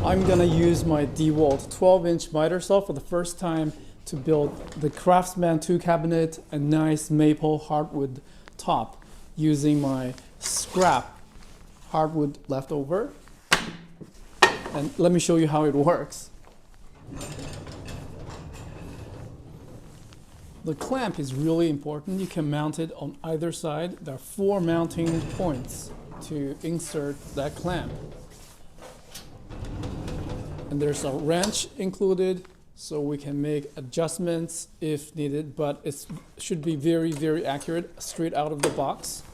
I'm gonna use my DeWALT 12-inch miter saw for the first time to build the Craftsman 2 cabinet and nice maple hardwood top using my scrap hardwood leftover. And let me show you how it works. The clamp is really important. You can mount it on either side. There are 4 mounting points to insert that clamp. And there's a wrench included, so we can make adjustments if needed, but it should be very, very accurate, straight out of the box.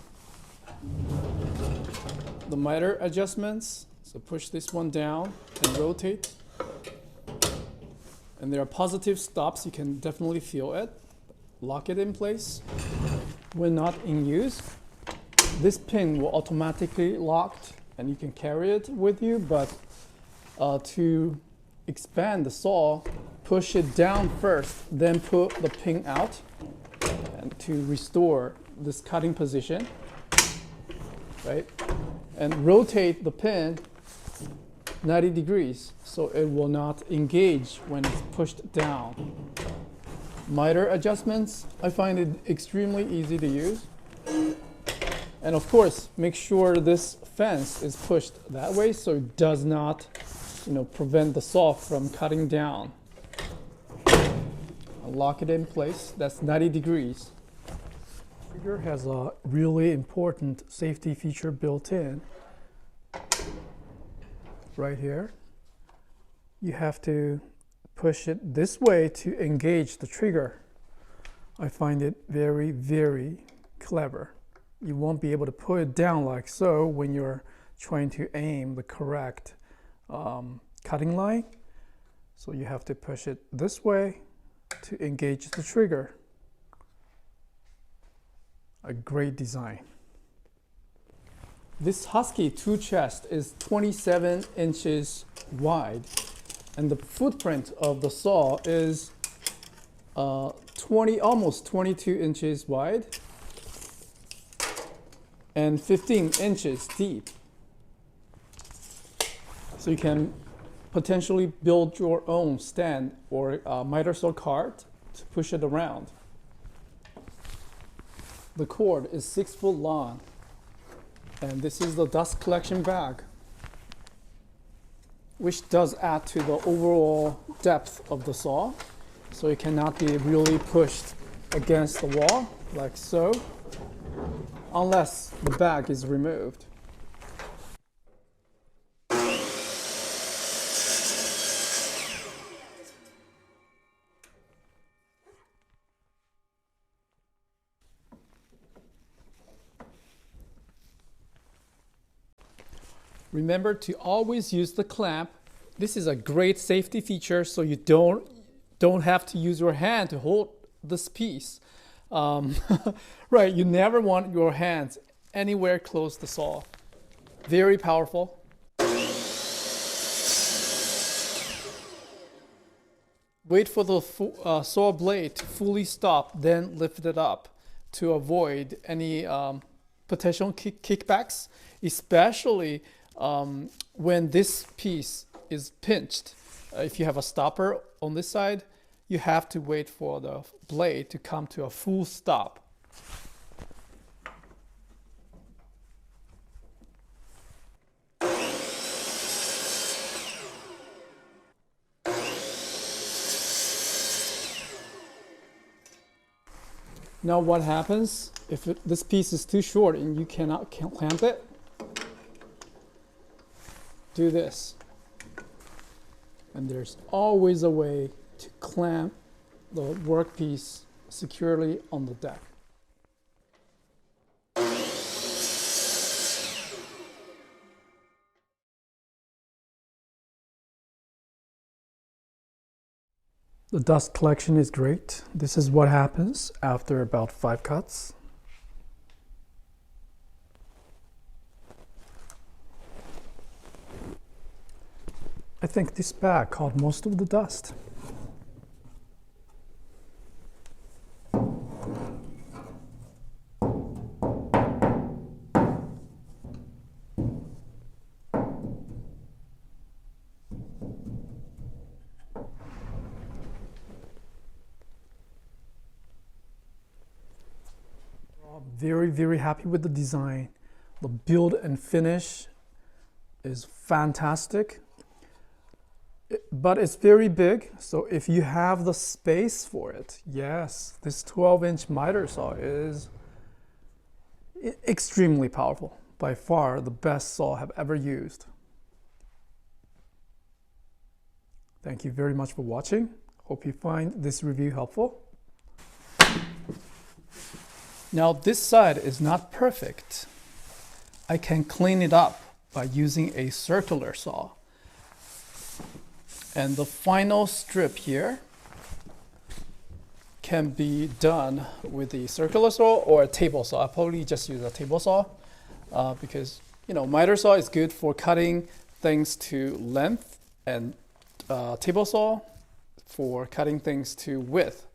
The mitre adjustments, so push this one down and rotate. And there are positive stops, you can definitely feel it. Lock it in place. When not in use, this pin will automatically lock and you can carry it with you, but to expand the saw, push it down first, then pull the pin out and to restore this cutting position, right? And rotate the pin 90 degrees so it will not engage when it's pushed down. Mitre adjustments, I find it extremely easy to use. And of course, make sure this fence is pushed that way so it does not, prevent the saw from cutting down. I'll lock it in place, that's 90 degrees. The trigger has a really important safety feature built in. Right here, you have to push it this way to engage the trigger. I find it very, very clever. You won't be able to put it down like so when you're trying to aim the correct cutting line. So you have to push it this way to engage the trigger. A great design. This Husky 2 chest is 27 inches wide. And the footprint of the saw is almost 22 inches wide and 15 inches deep. So you can potentially build your own stand or miter saw cart to push it around. The cord is 6 foot long, and this is the dust collection bag, which does add to the overall depth of the saw, so it cannot be really pushed against the wall like so, unless the bag is removed. Remember to always use the clamp. This is a great safety feature, so you don't have to use your hand to hold this piece. Right, you never want your hands anywhere close to the saw. Very powerful. Wait for the saw blade to fully stop, then lift it up to avoid any potential kickbacks, especially when this piece is pinched. If you have a stopper on this side, you have to wait for the blade to come to a full stop. Now what happens if this piece is too short and you cannot clamp it? Do this. And there's always a way to clamp the workpiece securely on the deck. The dust collection is great. This is what happens after about 5 cuts. I think this bag caught most of the dust. Very, very happy with the design. The build and finish is fantastic. But it's very big, so if you have the space for it, yes, this 12-inch miter saw is extremely powerful. By far the best saw I've ever used. Thank you very much for watching. Hope you find this review helpful. Now this side is not perfect. I can clean it up by using a circular saw. And the final strip here can be done with the circular saw or a table saw. I probably just use a table saw because, you know, miter saw is good for cutting things to length and table saw for cutting things to width.